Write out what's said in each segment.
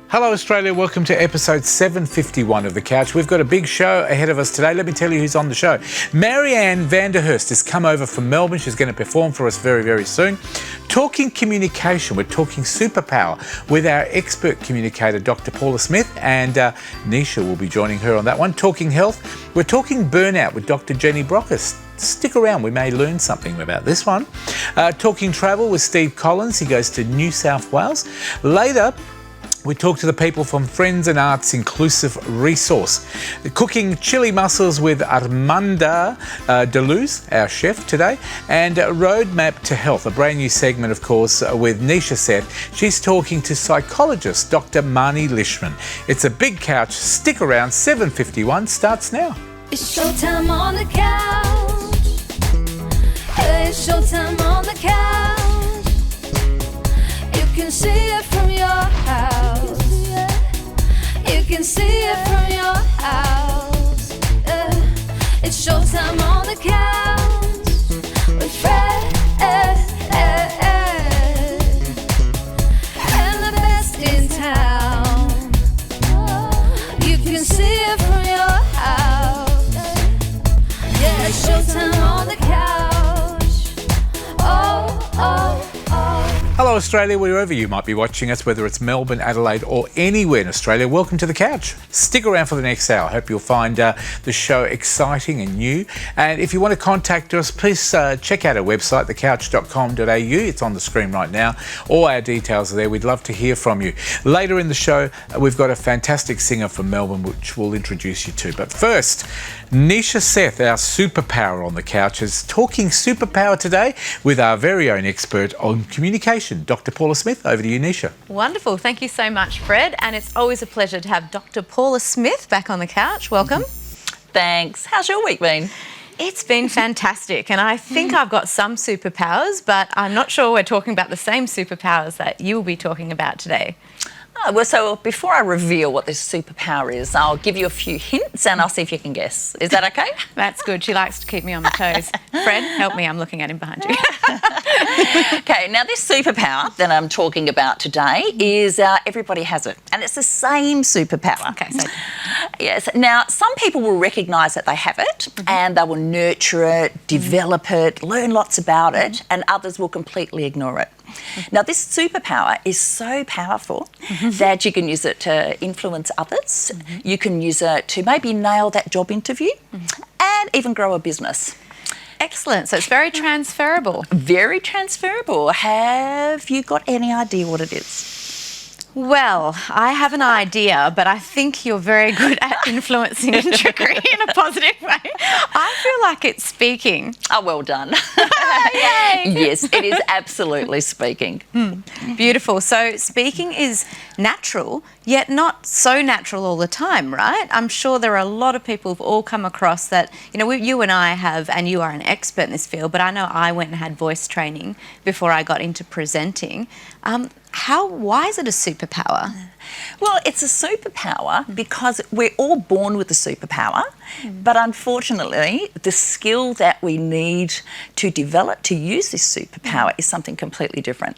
Hello Australia, welcome to episode 751 of The Couch. We've got a big show ahead of us today. Let me tell you who's on the show. Marianne Vanderhurst has come over from Melbourne. She's going to perform for us very, very soon. Talking communication, we're talking superpower with our expert communicator, Dr. Paula Smith, and Nisha will be joining her on that one. Talking health, we're talking burnout with Dr. Jenny Brockes. Stick around, we may learn something about this one. Talking travel with Steve Collins. He goes to New South Wales. Later, we talk to the people from Friends and Arts Inclusive Resource. Cooking chili mussels with Armanda Deleuze, our chef today, and Roadmap to Health, a brand new segment, of course, with Nisha Seth. She's talking to psychologist Dr. Marnie Lishman. It's a big couch. Stick around. 7:51 starts now. It's showtime on the couch. It's showtime on the couch. You can see it from your house. You can see it from your house. It's showtime on the couch with Fred and the best in town. You can see it from your house. Yeah, it's showtime on the couch. Oh, oh, oh. Hello Australia, wherever you might be watching us, whether it's Melbourne, Adelaide or anywhere in Australia, welcome to The Couch. Stick around for the next hour. Hope you'll find the show exciting and new. And if you want to contact us, please check out our website, thecouch.com.au. It's on the screen right now. All our details are there. We'd love to hear from you. Later in the show, we've got a fantastic singer from Melbourne, which we'll introduce you to. But first, Nisha Seth, our superpower on The Couch, is talking superpower today with our very own expert on communication, Dr. Paula Smith. Over to you, Nisha. Wonderful. Thank you so much, Fred. And it's always a pleasure to have Dr. Paula Smith back on The Couch. Welcome. Thanks. How's your week been? It's been fantastic. And I think I've got some superpowers, but I'm not sure we're talking about the same superpowers that you will be talking about today. Oh, well, so before I reveal what this superpower is, I'll give you a few hints and I'll see if you can guess. Is that okay? That's good. She likes to keep me on my toes. Fred, help me. I'm looking at him behind you. Okay, now this superpower that I'm talking about today is everybody has it. And it's the same superpower. Okay, so... Yes. Now, some people will recognise that they have it and they will nurture it, develop it, learn lots about it, and others will completely ignore it. Now, this superpower is so powerful that you can use it to influence others. You can use it to maybe nail that job interview and even grow a business. Excellent. So it's very transferable. Very transferable. Have you got any idea what it is? Well, I have an idea, but I think you're very good at influencing and trickery in a positive way. I feel like it's speaking. Oh, well done. Yay! Yes, it is absolutely speaking. Beautiful. So speaking is natural, yet not so natural all the time, right? I'm sure there are a lot of people who've all come across that, you know, you and I have, and you are an expert in this field, but I know I went and had voice training before I got into presenting. Why is it a superpower? Well, it's a superpower because we're all born with a superpower, but unfortunately, the skill that we need to develop to use this superpower is something completely different.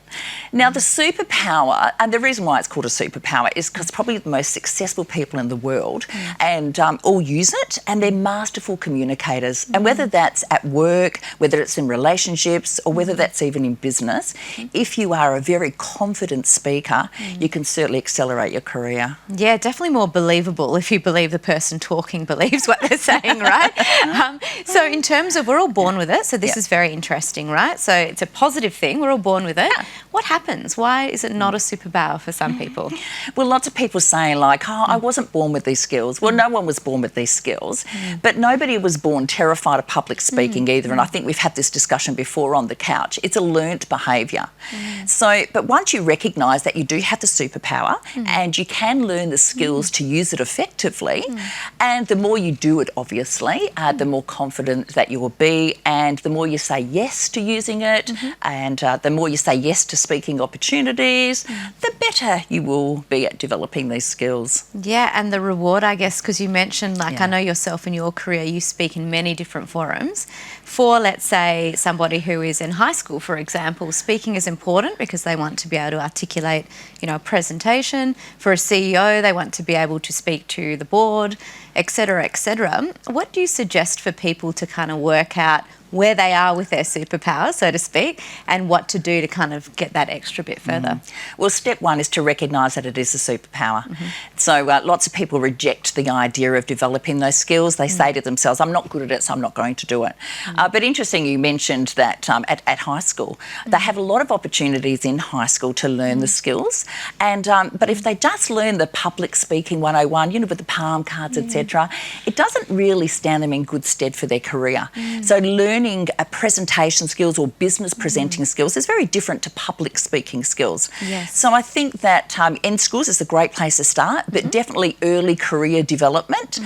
Now, the superpower, and the reason why it's called a superpower is because probably the most successful people in the world and all use it, and they're masterful communicators. And whether that's at work, whether it's in relationships, or whether that's even in business, if you are a very confident speaker, you can certainly accelerate your career. Yeah, definitely more believable if you believe the person talking believes what they're saying, right? So in terms of, we're all born with it, so this is very interesting, right? So it's a positive thing, we're all born with it. What happens? Why is it not a superpower for some people? Well, lots of people saying like, oh, I wasn't born with these skills. Well, no one was born with these skills, but nobody was born terrified of public speaking either, and I think we've had this discussion before on The Couch. It's a learnt behaviour. So, but once you recognise that you do have the superpower and you can learn the skills to use it effectively, and the more you do it, obviously, the more confident that you will be, and the more you say yes to using it, and the more you say yes to speaking opportunities, the better you will be at developing these skills. Yeah, and the reward, I guess, because you mentioned, like, I know yourself in your career, you speak in many different forums. For, let's say, somebody who is in high school, for example, speaking is important because they want to be able to articulate, you know, a presentation, chairman. For a CEO, they want to be able to speak to the board, etc., etc. What do you suggest for people to kind of work out where they are with their superpower, so to speak, and what to do to kind of get that extra bit further? Well, step one is to recognise that it is a superpower. So lots of people reject the idea of developing those skills. They say to themselves, I'm not good at it, so I'm not going to do it. But interesting, you mentioned that at high school, they have a lot of opportunities in high school to learn the skills. And but if they just learn the public speaking 101, you know, with the palm cards, etc., it doesn't really stand them in good stead for their career. So learning presentation skills or business presenting skills is very different to public speaking skills. Yes. So I think that in schools is a great place to start, but definitely early career development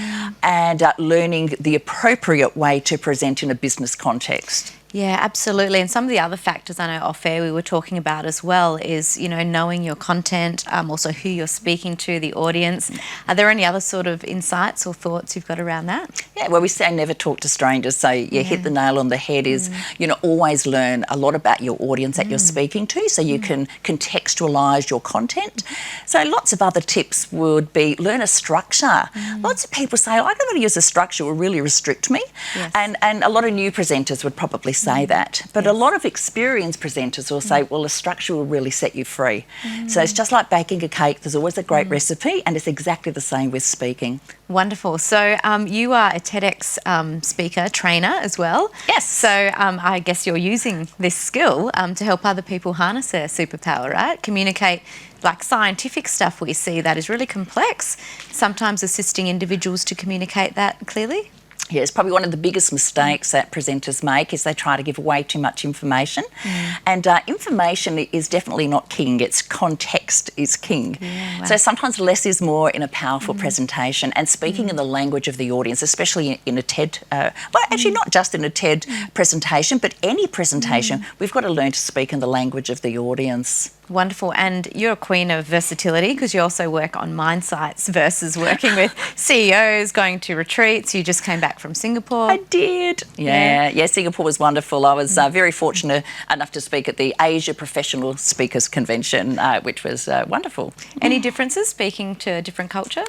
and learning the appropriate way to present in a business context. Yeah, absolutely. And some of the other factors I know off air we were talking about as well is, you know, knowing your content, also who you're speaking to, the audience. Are there any other sort of insights or thoughts you've got around that? Yeah, well, we say never talk to strangers. So you hit the nail on the head is, you know, always learn a lot about your audience that you're speaking to so you can contextualise your content. So lots of other tips would be learn a structure. Lots of people say, oh, I don't want to use a structure, it will really restrict me. Yes. And a lot of new presenters would probably say that. But a lot of experienced presenters will say, well, a structure will really set you free. So it's just like baking a cake. There's always a great recipe, and it's exactly the same with speaking. Wonderful. So you are a TEDx speaker, trainer as well. Yes. So I guess you're using this skill to help other people harness their superpower, right? Communicate like scientific stuff we see that is really complex, sometimes assisting individuals to communicate that clearly. Yeah, it's probably one of the biggest mistakes that presenters make is they try to give away too much information. And information is definitely not king, it's context is king. Yeah, wow. So sometimes less is more in a powerful presentation and speaking in the language of the audience, especially in a TED, well, actually not just in a TED presentation, but any presentation, we've got to learn to speak in the language of the audience. Wonderful. And you're a queen of versatility because you also work on mine sites versus working with CEOs, going to retreats. You just came back from Singapore. I did. Yeah, Singapore was wonderful. I was very fortunate enough to speak at the Asia Professional Speakers Convention, which was wonderful. Any differences speaking to a different culture?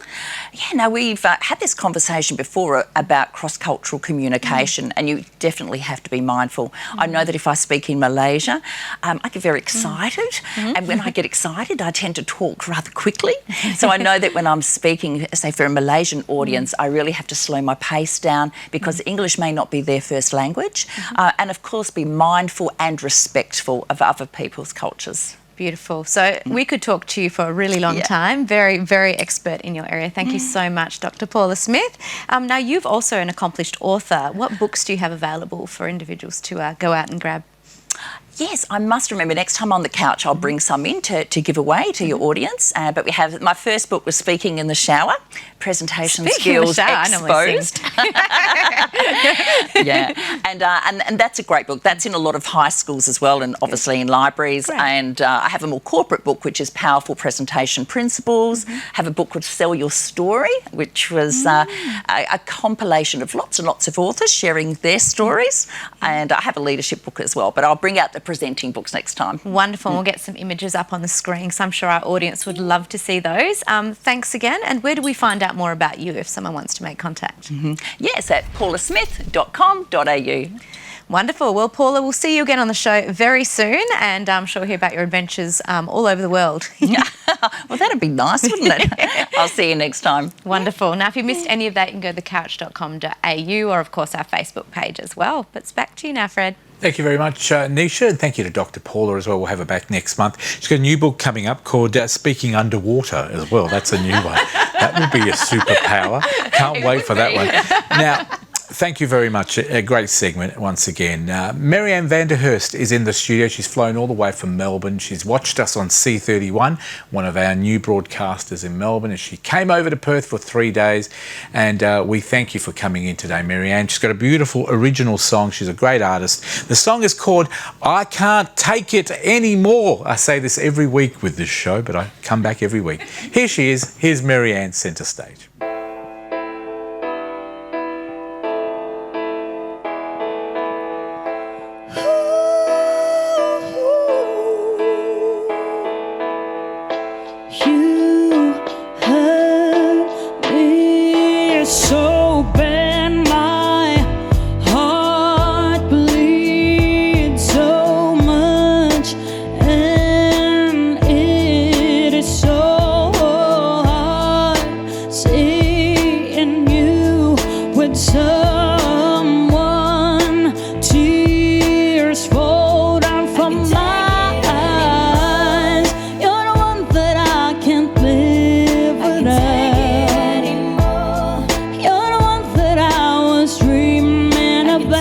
Yeah, no, we've had this conversation before about cross-cultural communication, and you definitely have to be mindful. I know that if I speak in Malaysia, I get very excited. And when I get excited, I tend to talk rather quickly. So I know that when I'm speaking, say, for a Malaysian audience, I really have to slow my pace down because English may not be their first language. And, of course, be mindful and respectful of other people's cultures. Beautiful. So we could talk to you for a really long time. Very, very expert in your area. Thank you so much, Dr. Paula Smith. Now, you've also an accomplished author. What books do you have available for individuals to go out and grab? Yes, I must remember next time on the couch I'll bring some in to give away to your audience. But we have, my first book was Speaking in the Shower, Presentation Skills Exposed. Yeah, and that's a great book. That's in a lot of high schools as well and obviously in libraries. Great. And I have a more corporate book which is Powerful Presentation Principles. I have a book called Sell Your Story, which was a compilation of lots and lots of authors sharing their stories. And I have a leadership book as well, but I'll bring out the presenting books next time. Wonderful. We'll get some images up on the screen, so I'm sure our audience would love to see those. Thanks again. And where do we find out more about you if someone wants to make contact? Yes, at paulasmith.com.au. Wonderful. Well, Paula, we'll see you again on the show very soon, and I'm sure we'll hear about your adventures all over the world. Well, that'd be nice, wouldn't it? I'll see you next time. Wonderful. Now, if you missed any of that, you can go to thecouch.com.au or, of course, our Facebook page as well. But it's back to you now, Fred. Thank you very much, Nisha, and thank you to Dr. Paula as well. We'll have her back next month. She's got a new book coming up called Speaking Underwater as well. That's a new one. That will be a superpower. Can't wait for that one. Now, thank you very much. A great segment once again. Marianne van der Hurst is in the studio. She's flown all the way from Melbourne. She's watched us on C31, one of our new broadcasters in Melbourne, and she came over to Perth for 3 days. And we thank you for coming in today, Marianne. She's got a beautiful original song. She's a great artist. The song is called I Can't Take It Anymore. I say this every week with this show, but I come back every week. Here she is. Here's Marianne centre stage. You so bad, my heart bleeds so much, and it is so hard seeing you with someone. Tears fall down from my eyes. You're the one that I can't live without. You're the one that I was dreaming about.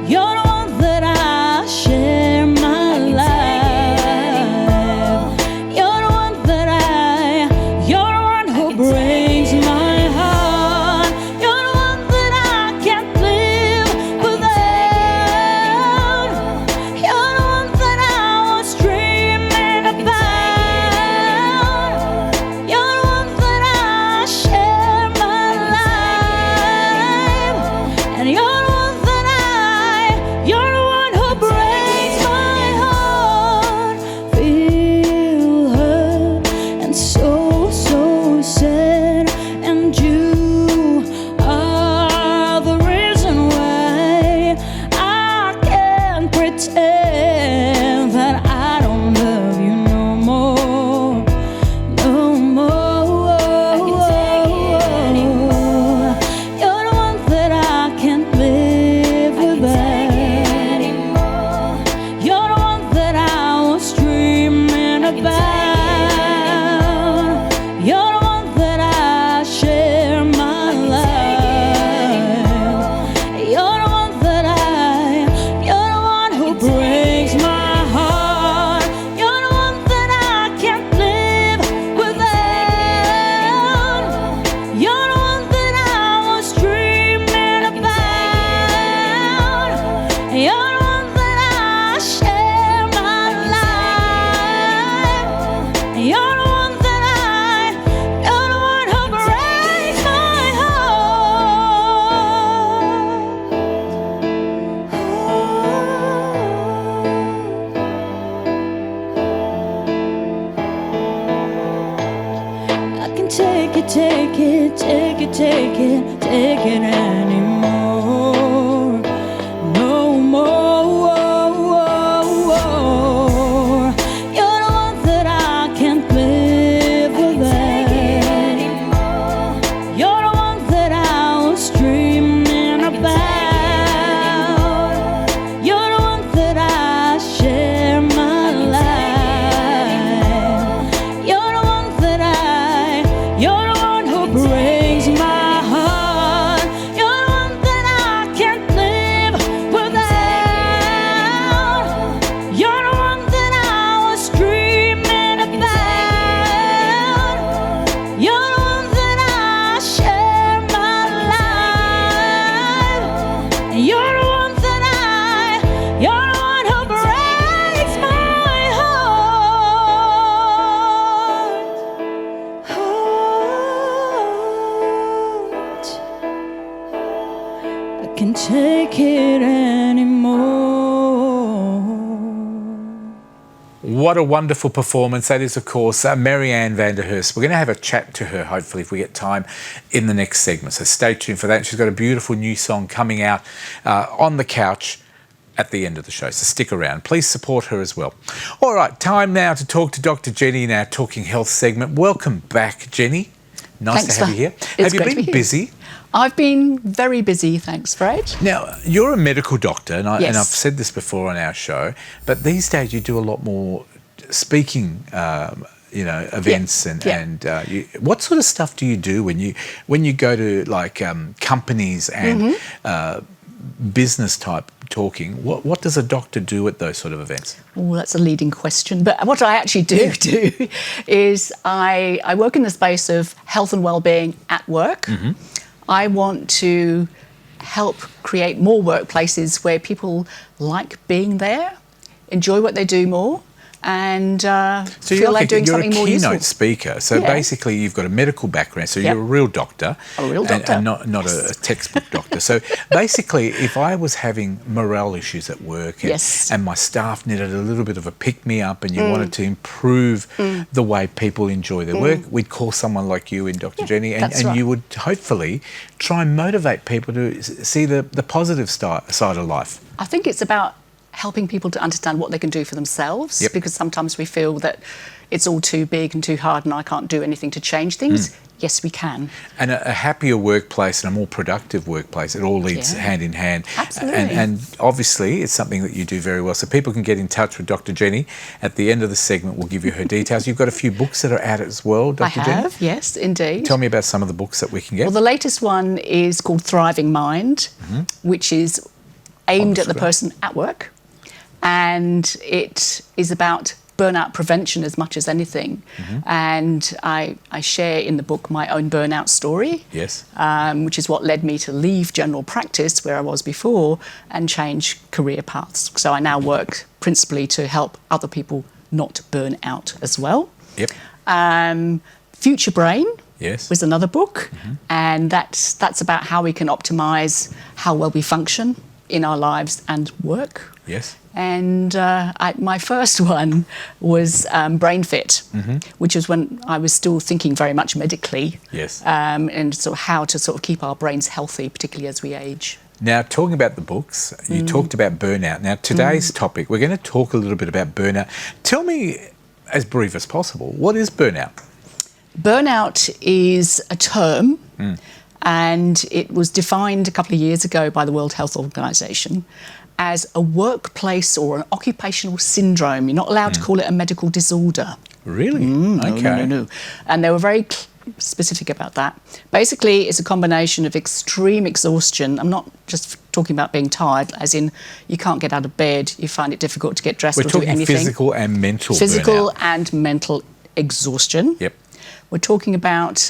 You're the one that I share my life. You're the one that you're the one who breaks my heart. You're the one that I can't live without. You're the one that I was dreaming about. You're the one that I share my life. And you're the one that you're the one who breaks my heart. Feel hurt and so sad. And you are the reason why I can't pretend that I don't love you no more. No more. You're the one that I can't live without. You're the one that I was dreaming about. You're the one that I share my life. You're the one that you're the one who breaks my heart. You're the one that I can't live without. You're the one that I was dreaming about. You're the one that I share my life. You're the one that you're the one who breaks my heart. I can take it anymore. No more. You're the one that I can't live without. You're the one that I was dreaming about. You're the one that I share my life. You're the one that you're the one who breaks my heart. You're the one that I can't live without. You're the one that I was dreaming about. You're the one that I share my life. You're the one that you're the one who breaks my heart. I can't take it anymore. What a wonderful performance. That is, of course, Marianne Vanderhurst. We're going to have a chat to her, hopefully, if we get time in the next segment. So stay tuned for that. She's got a beautiful new song coming out on the couch at the end of the show. So stick around. Please support her as well. All right, time now to talk to Dr. Jenny in our Talking Health segment. Welcome back, Jenny. Nice Thanks to have you here. It's Have you great to been be here. busy? I've been very busy, thanks, Fred. Now, you're a medical doctor, and Yes. I've said this before on our show, but these days you do a lot more speaking, events and what sort of stuff do you do when you go to like companies and business type talking? What does a doctor do at those sort of events? Oh, that's a leading question. But what I actually do is I work in the space of health and wellbeing at work. I want to help create more workplaces where people like being there, enjoy what they do more, and So feel you're, like doing you're something a more keynote useful. speaker. So Yeah. basically, you've got a medical background. So Yep. you're a real doctor, A real doctor. and not a textbook doctor. So basically, if I was having morale issues at work, and, Yes. and my staff needed a little bit of a pick me up, and you wanted to improve the way people enjoy their work, we'd call someone like you and Dr. Jenny, and, that's right. you would hopefully try and motivate people to see the positive side of life. I think it's about helping people to understand what they can do for themselves, Yep. because sometimes we feel that it's all too big and too hard and I can't do anything to change things. Yes, we can. And a happier workplace and a more productive workplace, it all leads Yeah. hand in hand. Absolutely. And obviously, it's something that you do very well. So people can get in touch with Dr. Jenny. At the end of the segment, we'll give you her details. You've got a few books that are out as well, Dr. I Jenny. have, yes, indeed. Tell me about some of the books that we can get. Well, the latest one is called Thriving Mind, which is aimed at the screen. person at work. And it is about burnout prevention as much as anything. And I share in the book my own burnout story, Yes. which is what led me to leave general practice where I was before and change career paths. So I now work principally to help other people not burn out as well. Yep. Future Brain Yes. was another book, and that's about how we can optimise how well we function in our lives and work. Yes. And my first one was Brain Fit, which was when I was still thinking very much medically, Yes. and sort of how to sort of keep our brains healthy, particularly as we age. Now, talking about the books, you talked about burnout. Now, today's topic, we're going to talk a little bit about burnout. Tell me, as brief as possible, what is burnout? Burnout is a term, and it was defined a couple of years ago by the World Health Organization as a workplace or an occupational syndrome. You're not allowed to call it a medical disorder. Really? Okay. No. And they were very specific about that. Basically, it's a combination of extreme exhaustion. I'm not just talking about being tired, as in you can't get out of bed, you find it difficult to get dressed We're or do talking anything. physical and mental Physical burnout. and mental exhaustion. Yep. We're talking about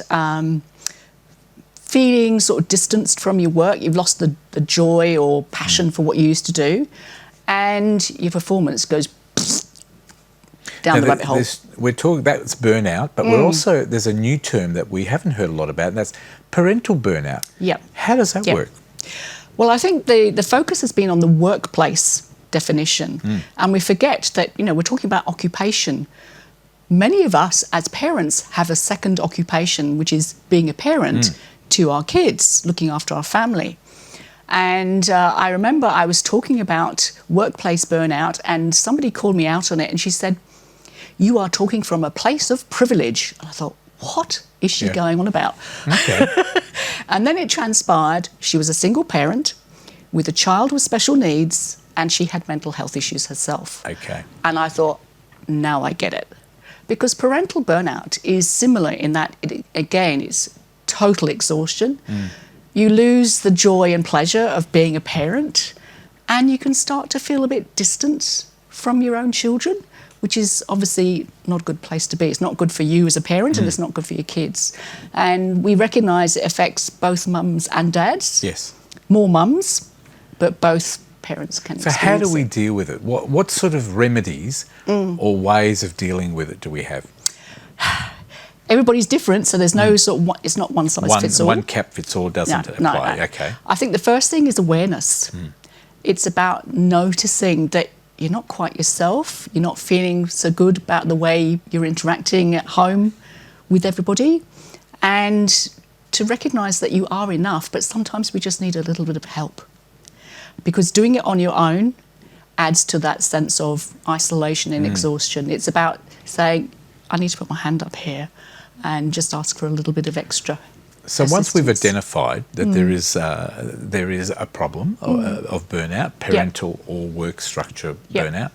feeling sort of distanced from your work. You've lost the joy or passion for what you used to do, and your performance goes down the rabbit hole. We're talking that's burnout, but we're also there's a new term that we haven't heard a lot about, and that's parental burnout. Yep. How does that Yep. work? Well, I think the focus has been on the workplace definition, and we forget that, you know, we're talking about occupation. Many of us as parents have a second occupation, which is being a parent to our kids, looking after our family. And I remember I was talking about workplace burnout, and somebody called me out on it, and she said, "You are talking from a place of privilege." And I thought, what is she Yeah. going on about? Okay. And then it transpired she was a single parent with a child with special needs, and she had mental health issues herself. Okay. And I thought, now I get it. Because parental burnout is similar in that, it's total exhaustion. You lose the joy and pleasure of being a parent, and you can start to feel a bit distant from your own children, which is obviously not a good place to be. It's not good for you as a parent, and it's not good for your kids. And we recognise it affects both mums and dads. Yes. More mums, but both parents can So experience how do we it. deal with it? What sort of remedies or ways of dealing with it do we have? Everybody's different, so there's no sort of it's not one size fits all. One cap fits all doesn't apply. No. Okay. I think the first thing is awareness. It's about noticing that you're not quite yourself. You're not feeling so good about the way you're interacting at home with everybody, and to recognise that you are enough. But sometimes we just need a little bit of help, because doing it on your own adds to that sense of isolation and exhaustion. It's about saying, I need to put my hand up here and just ask for a little bit of extra So once we've assistance. identified that there is a problem of burnout, parental or work structure Yep. burnout,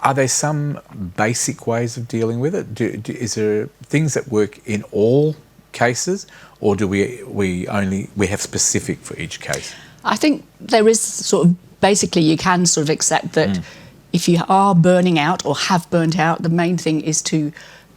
are there some basic ways of dealing with it? Is there things that work in all cases, or do we have specific for each case? I think there is sort of, basically you can sort of accept that if you are burning out or have burnt out, the main thing is to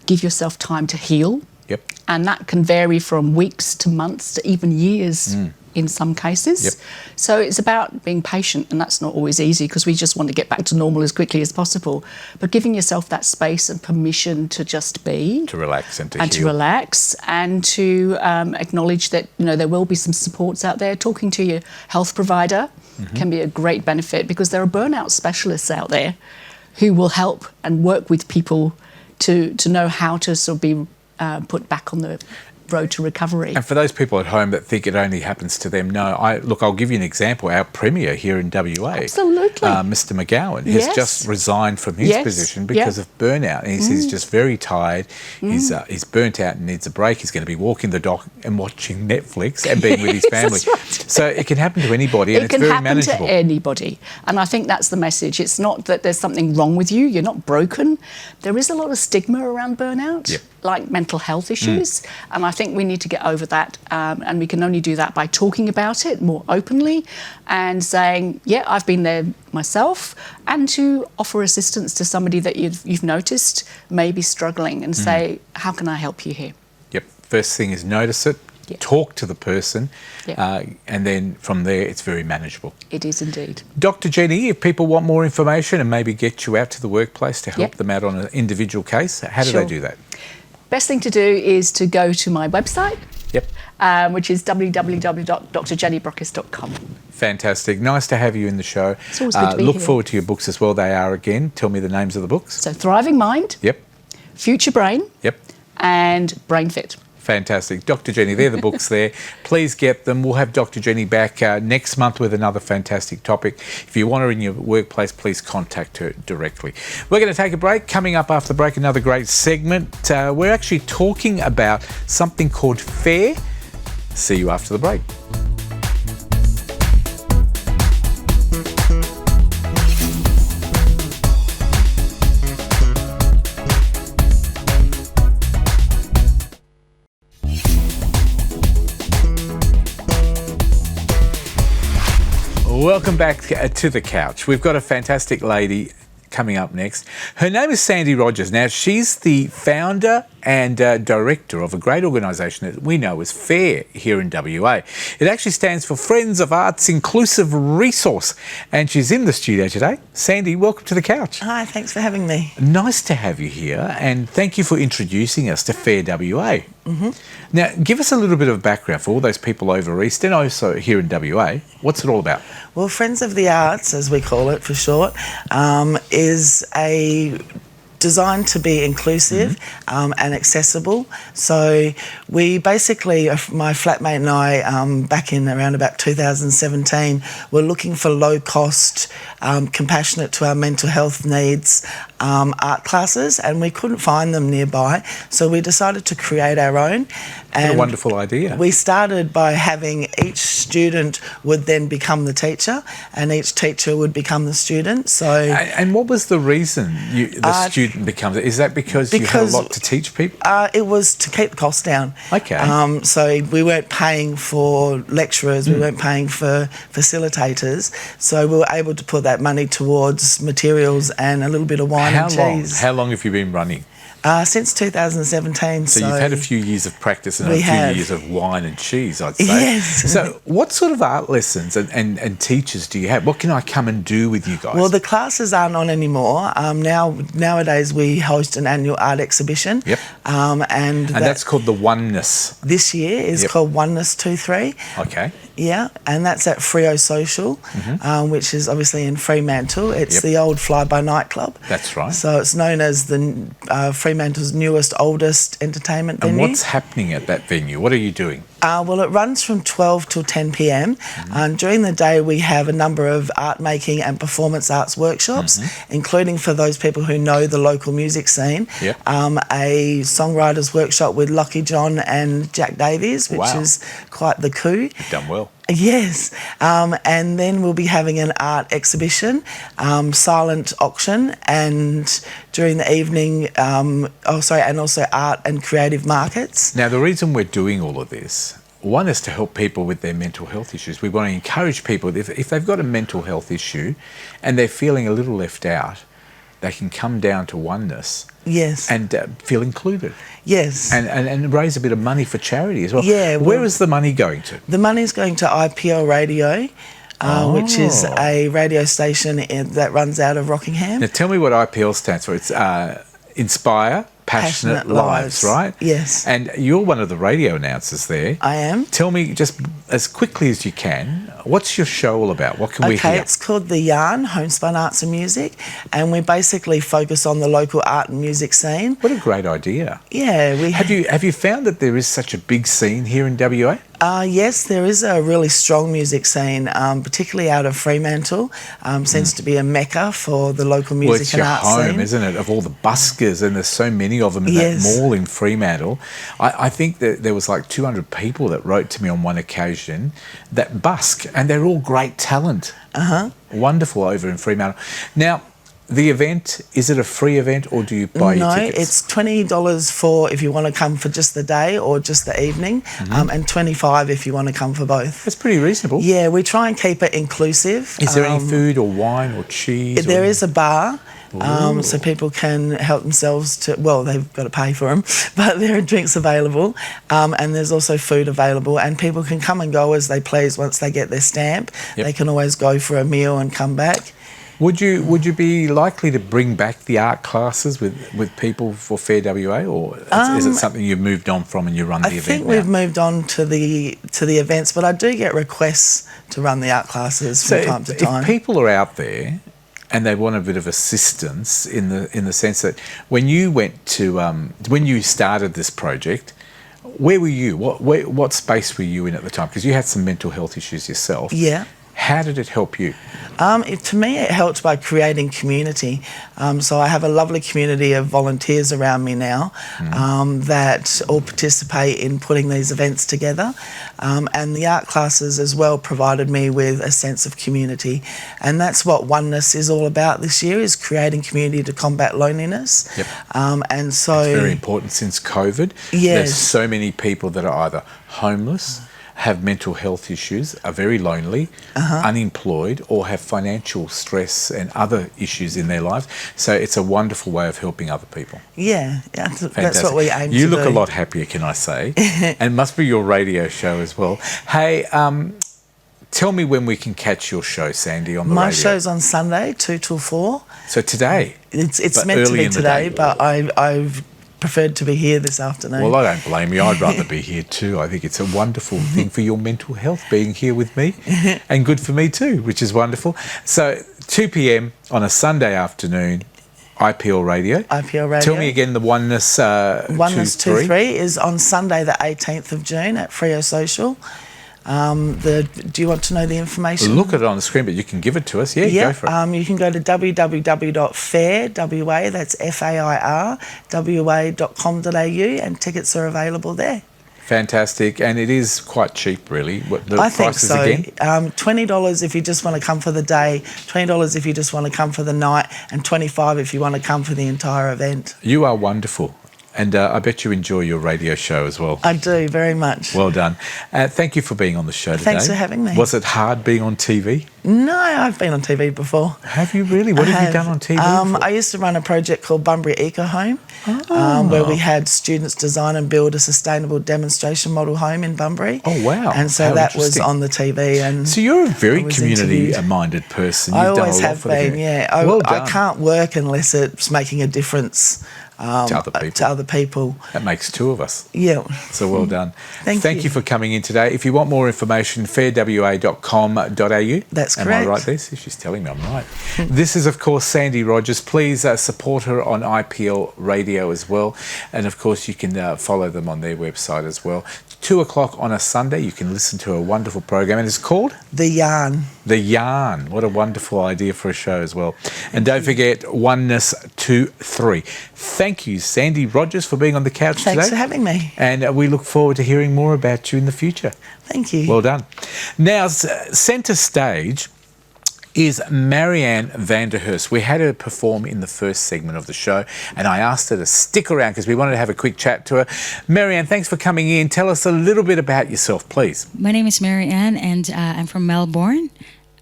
give yourself time to heal. Yep. And that can vary from weeks to months to even years in some cases. Yep. So it's about being patient, and that's not always easy because we just want to get back to normal as quickly as possible. But giving yourself that space and permission to just be, To relax and to and heal. to relax, and to acknowledge that there will be some supports out there. Talking to your health provider can be a great benefit because there are burnout specialists out there who will help and work with people to know how to sort of be put back on the road to recovery. And for those people at home that think it only happens to them, no. I'll give you an example. Our Premier here in WA, Absolutely. Mr. McGowan, has Yes. just resigned from his Yes. position because Yep. of burnout. And he's just very tired. He's burnt out and needs a break. He's going to be walking the dog and watching Netflix and being with his family. That's right. So it can happen to anybody, and It it's can very happen manageable. to anybody. And I think that's the message. It's not that there's something wrong with you. You're not broken. There is a lot of stigma around burnout, Yep. like mental health issues. And I think we need to get over that. And we can only do that by talking about it more openly and saying, yeah, I've been there myself, and to offer assistance to somebody that you've noticed may be struggling and say, how can I help you here? Yep. First thing is notice it, Yep. talk to the person, Yep. and then from there it's very manageable. It is indeed. Dr. Jenny, if people want more information and maybe get you out to the workplace to help Yep. them out on an individual case, how do Sure. they do that? Best thing to do is to go to my website, Yep. which is www.drjennybrockis.com. Fantastic. Nice to have you in the show. It's always good to be Look here. forward to your books as well. They are, again, tell me the names of the books. So Thriving Mind, Yep. Future Brain, Yep. and Brain Fit. Fantastic. Dr. Jenny, they're the books there. Please get them. We'll have Dr. Jenny back next month with another fantastic topic. If you want her in your workplace, please contact her directly. We're going to take a break. Coming up after the break, another great segment. We're actually talking about something called FAIR. See you after the break. Welcome back to the couch. We've got a fantastic lady coming up next. Her name is Sandy Rogers. Now, she's the founder and director of a great organisation that we know as FAIR here in WA. It actually stands for Friends of Arts Inclusive Resource. And she's in the studio today. Sandy, welcome to the couch. Hi, thanks for having me. Nice to have you here, and thank you for introducing us to FAIR WA. Now, give us a little bit of background for all those people over East and also here in WA. What's it all about? Well, Friends of the Arts, as we call it for short, is a designed to be inclusive and accessible. So we basically, my flatmate and I, back in around about 2017, were looking for low-cost, compassionate to our mental health needs art classes, and we couldn't find them nearby. So we decided to create our own. What And a wonderful idea. we started by having each student would then become the teacher, and each teacher would become the student. So And what was the reason the student becomes it? Is that because you had a because- lot to teach people? it was to keep the costs down. Okay. So we weren't paying for lecturers, we weren't paying for facilitators. So we were able to put that money towards materials and a little bit of wine and cheese. How long have you been running? Since 2017. So you've had a few years of practice and a We few have. years of wine and cheese, I'd say. Yes. So what sort of art lessons and teachers do you have? What can I come and do with you guys? Well, the classes aren't on anymore. Nowadays we host an annual art exhibition. Yep. And that's called the Oneness. this year is Yep. called Oneness 2-3. Okay. Yeah, and that's at Frio Social, which is obviously in Fremantle. It's Yep. the old Fly-By Night Club. That's right. So it's known as the Fremantle's newest, oldest entertainment And venue. what's happening at that venue? What are you doing? Well, it runs from 12 till 10 p.m. During the day, we have a number of art making and performance arts workshops, including for those people who know the local music scene. Yep. A songwriters workshop with Lockie John and Jack Davies, which Wow. is quite the coup. You've done well. Yes, and then we'll be having an art exhibition, silent auction, and during the evening, and also art and creative markets. Now, the reason we're doing all of this, one is to help people with their mental health issues. We want to encourage people, if they've got a mental health issue and they're feeling a little left out, they can come down to Oneness Yes. and feel included Yes. and raise a bit of money for charity as well. Yeah, Where well- is the money going to? The money's going to IPL Radio, which is Oh. a radio station that runs out of Rockingham. Now, tell me what IPL stands for. It's Inspire Passionate Lives, right? Yes. And you're one of the radio announcers there. I am. Tell me just as quickly as you can, what's your show all about? What can we Okay, hear? it's called The Yarn, Homespun Arts and Music, and we basically focus on the local art and music scene. What a great idea. Yeah, we Have you found that there is such a big scene here in WA? Yes, there is a really strong music scene, particularly out of Fremantle. Seems to be a mecca for the local music Well, it's and your art home, scene. isn't it, of all the buskers, and there's so many of them in Yes. that mall in Fremantle. I think that there was like 200 people that wrote to me on one occasion that busk, and they're all great talent. Wonderful over in Fremantle. Now, the event, is it a free event or do you buy your No, tickets? it's $20 for if you want to come for just the day or just the evening, and $25 if you want to come for both. That's pretty reasonable. Yeah, we try and keep it inclusive. Is there any food or wine or cheese? There or... is a bar, so people can help themselves to. Well, they've got to pay for them, but there are drinks available, and there's also food available, and people can come and go as they please once they get their stamp. Yep. They can always go for a meal and come back. Would you be likely to bring back the art classes with people for Fair WA, or is it something you've moved on from and you run the I event think now? we've moved on to the events, but I do get requests to run the art classes from time to time. If people are out there and they want a bit of assistance in the sense that when you went to when you started this project, where were you? What space were you in at the time? Because you had some mental health issues yourself. Yeah. How did it help you? To me, it helped by creating community. So I have a lovely community of volunteers around me now that all participate in putting these events together. And the art classes as well provided me with a sense of community. And that's what Oneness is all about this year, is creating community to combat loneliness. Yep. And so... It's very important since COVID. Yes. There's so many people that are either homeless, have mental health issues, are very lonely, unemployed, or have financial stress and other issues in their lives. So it's a wonderful way of helping other people. Yeah, that's Fantastic. what we aim to do. You look a lot happier, can I say? And it must be your radio show as well. Hey, tell me when we can catch your show, Sandy, on the My radio. show's on Sunday, 2 till 4. So today? It's But meant to early be in the today, day. but I've preferred to be here this afternoon. Well, I don't blame you. I'd rather be here too. I think it's a wonderful thing for your mental health, being here with me, and good for me too, which is wonderful. So 2 p.m. on a Sunday afternoon, IPL Radio. IPL Radio. Tell me again the Oneness Oneness 2-3. 2-3 is on Sunday the 18th of June at Freo Social. Do you want to know the information? Look at it on the screen, but you can give it to us. Yeah, Yeah, go for it. you can go to www.fair.wa, that's FAIR, wa.com.au, and tickets are available there. Fantastic. And it is quite cheap, really. What the I think prices so. again? $20 if you just want to come for the day, $20 if you just want to come for the night, and $25 if you want to come for the entire event. You are wonderful. And I bet you enjoy your radio show as well. I do, very much. Well done. Thank you for being on the show today. Thanks for having me. Was it hard being on TV? No, I've been on TV before. Have you really? What have you done on TV before? I used to run a project called Bunbury Eco Home, where we had students design and build a sustainable demonstration model home in Bunbury. Oh, wow. And so How that was interesting. on the TV. And So you're a very I was community-minded person. I You've done always a lot have for the been, community. yeah. Well I done. can't work unless it's making a difference To other people. to other people. That makes two of us. Yeah. So well done. Thank you you. for coming in today. If you want more information, fairwa.com.au. That's Am I correct. right there? See, she's telling me I'm right. This is, of course, Sandy Rogers. Please support her on IPL Radio as well. And, of course, you can follow them on their website as well. 2 o'clock on a Sunday, you can listen to a wonderful program. And it's called The Yarn. The Yarn. What a wonderful idea for a show as well. And don't forget, Oneness 2-3. Thank you, Sandy Rogers, for being on the couch today. Thanks for having me. And we look forward to hearing more about you in the future. Thank you. Well done. Now, centre stage is Marianne Vanderhurst. We had her perform in the first segment of the show, and I asked her to stick around because we wanted to have a quick chat to her. Marianne, thanks for coming in. Tell us a little bit about yourself, please. My name is Mary Ann, and I'm from Melbourne.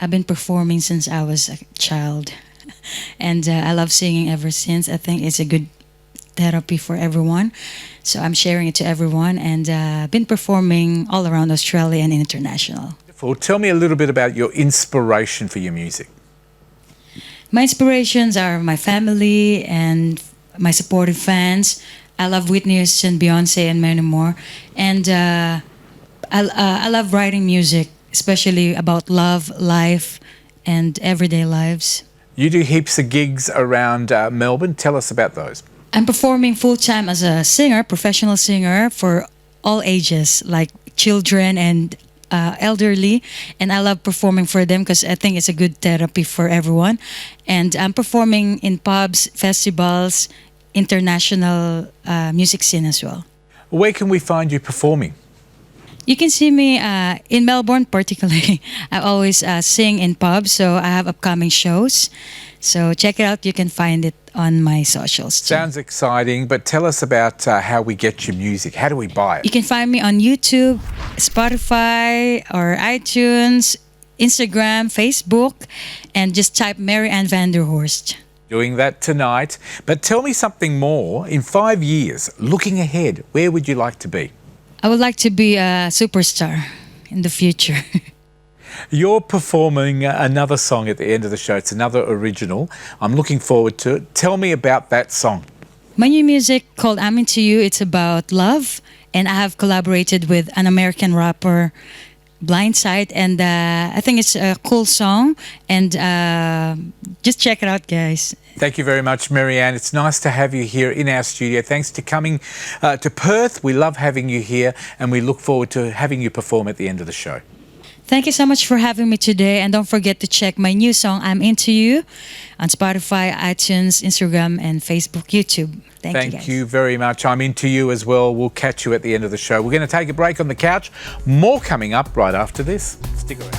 I've been performing since I was a child. and I love singing ever since. I think it's a good therapy for everyone. So I'm sharing it to everyone, and been performing all around Australia and international. Well, tell me a little bit about your inspiration for your music. My inspirations are my family and my supportive fans. I love Whitney Houston, Beyonce, and many more. And I love writing music, especially about love, life, and everyday lives. You do heaps of gigs around Melbourne. Tell us about those. I'm performing full-time as a singer, professional singer, for all ages, like children and elderly, and I love performing for them because I think it's a good therapy for everyone. And I'm performing in pubs, festivals, international music scene as well. Where can we find you performing? You can see me in Melbourne, particularly. I always sing in pubs, so I have upcoming shows. So check it out. You can find it on my socials too. Sounds exciting, but tell us about how we get your music. How do we buy it? You can find me on YouTube, Spotify, or iTunes, Instagram, Facebook, and just type Mary Ann Vanderhorst. Doing that tonight. But tell me something more. In 5 years, looking ahead, where would you like to be? I would like to be a superstar in the future. You're performing another song at the end of the show. It's another original. I'm looking forward to it. Tell me about that song. My new music called I'm Into You, it's about love, and I have collaborated with an American rapper, Blindside, and I think it's a cool song, and just check it out, guys. Thank you very much, Mary Ann. It's nice to have you here in our studio. Thanks for coming to Perth. We love having you here, and we look forward to having you perform at the end of the show. Thank you so much for having me today, and don't forget to check my new song, I'm Into You, on Spotify, iTunes, Instagram, and Facebook, YouTube. Thank you, guys. Thank you very much. I'm Into You as well. We'll catch you at the end of the show. We're going to take a break on the couch. More coming up right after this. Stick around.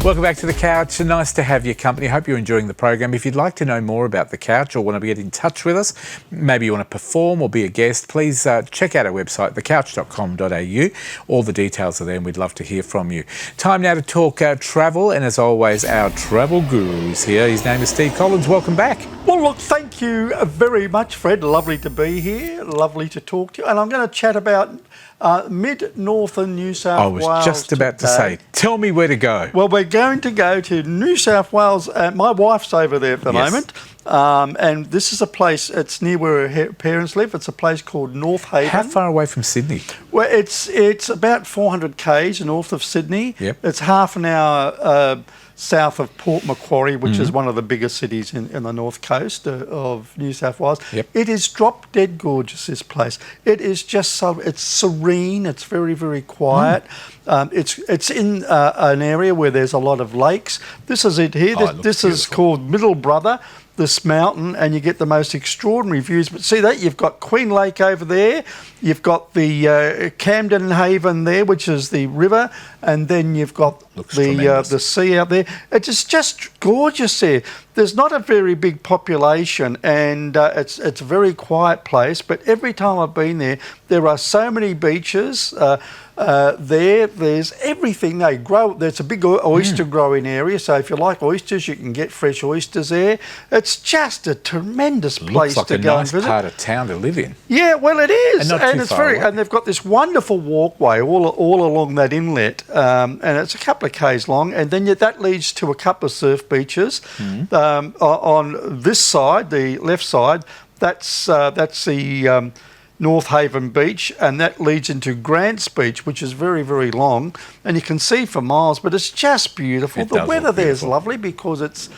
Welcome back to The Couch. Nice to have your company. Hope you're enjoying the program. If you'd like to know more about The Couch or want to get in touch with us, maybe you want to perform or be a guest, please check out our website, thecouch.com.au. All the details are there and we'd love to hear from you. Time now to talk travel, and as always, our travel guru is here. His name is Steve Collins. Welcome back. Well, look, thank you very much, Fred. Lovely to be here. Lovely to talk to you. And I'm going to chat about mid-northern New South Wales. I was just about to say, tell me where to go. Well, we're going to go to New South Wales. My wife's over there at the moment. And this is a place, it's near where her parents live. It's a place called North Haven. How far away from Sydney? Well, it's about 400 k's north of Sydney. Yep. It's half an hour south of Port Macquarie, which is one of the biggest cities in the north coast of New South Wales. Yep. It is drop dead gorgeous, this place. It is just so, it's serene, it's very, very quiet. It's in an area where there's a lot of lakes. This is it here. This is called Middle Brother, this mountain, and you get the most extraordinary views. But see that? You've got Queen Lake over there, you've got the Camden Haven there, which is the river, and then you've got the sea out there. It's just gorgeous there. There's not a very big population, and it's a very quiet place, but every time I've been there, there are so many beaches. There's everything they grow. There's a big oyster growing area, so if you like oysters, you can get fresh oysters there. It's just a tremendous place to go and visit. Looks like a nice part of town to live in. Yeah, well, it is, and not too far away. And they've got this wonderful walkway all along that inlet, and it's a couple of k's long, and then that leads to a couple of surf beaches. On this side, the left side, that's the North Haven Beach, and that leads into Grants Beach, which is very, very long, and you can see for miles, but it's just beautiful. The weather there is lovely because it's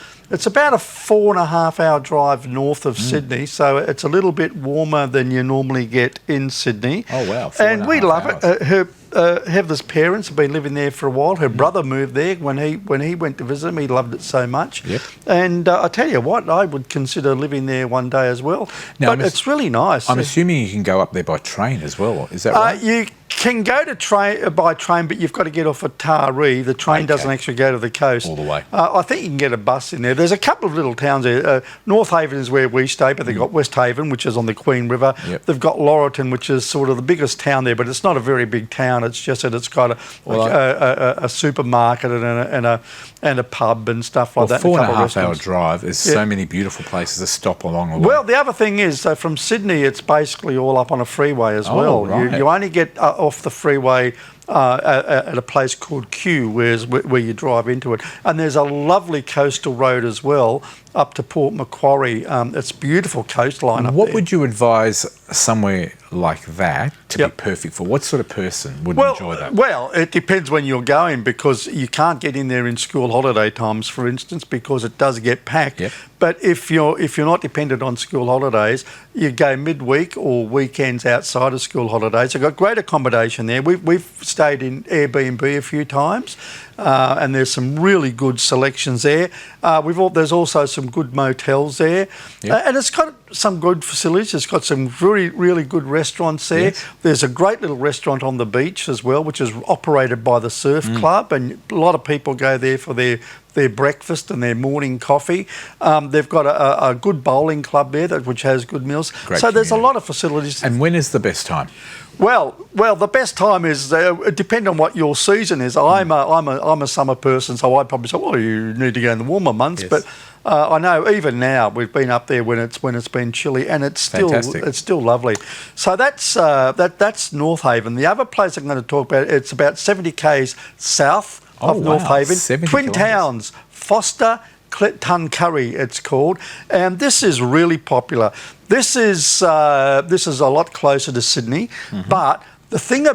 about a 4.5 hour drive north of Sydney, so it's a little bit warmer than you normally get in Sydney. Oh wow! And we love it. Heather's parents have been living there for a while. Her brother moved there when he went to visit him. He loved it so much. Yep. And I tell you what, I would consider living there one day as well. Now, but it's really nice. I'm assuming you can go up there by train as well. Is that right? You can go to by train, but you've got to get off at Taree. The train doesn't actually go to the coast. All the way. I think you can get a bus in there. There's a couple of little towns there. North Haven is where we stay, but they've got West Haven, which is on the Queen River. Yep. They've got Laurelton, which is sort of the biggest town there, but it's not a very big town. It's just that it's got a supermarket and a pub and stuff like that. 4.5 hour drive. There's so many beautiful places to stop along the way. Well, the other thing is, from Sydney, it's basically all up on a freeway as well. Right. You only get off the freeway at a place called Kew, where you drive into it. And there's a lovely coastal road as well up to Port Macquarie. It's beautiful coastline up there. What would you advise somewhere like that to be perfect for? What sort of person would enjoy that? Well, it depends when you're going, because you can't get in there in school holiday times, for instance, because it does get packed. Yep. But if you're not dependent on school holidays, you go midweek or weekends outside of school holidays. They've got great accommodation there. We've stayed in Airbnb a few times, and there's some really good selections there. There's also some good motels there, and it's got some good facilities. It's got some really good restaurants there. Yes. There's a great little restaurant on the beach as well, which is operated by the Surf Club, and a lot of people go there for their breakfast and their morning coffee. They've got a good bowling club there which has good meals. Great so there's a community. lot of facilities. And when is the best time? Well, the best time is it depends on what your season is. I'm a summer person, so I'd probably say, well, you need to go in the warmer months. Yes. But I know even now we've been up there when it's been chilly, and it's still lovely. So that's North Haven. The other place I'm going to talk about, it's about 70 k's south of North Haven. 70 Twin kilometres. Towns, Foster, Tuncurry, it's called, and this is really popular. This is a lot closer to Sydney, but the thing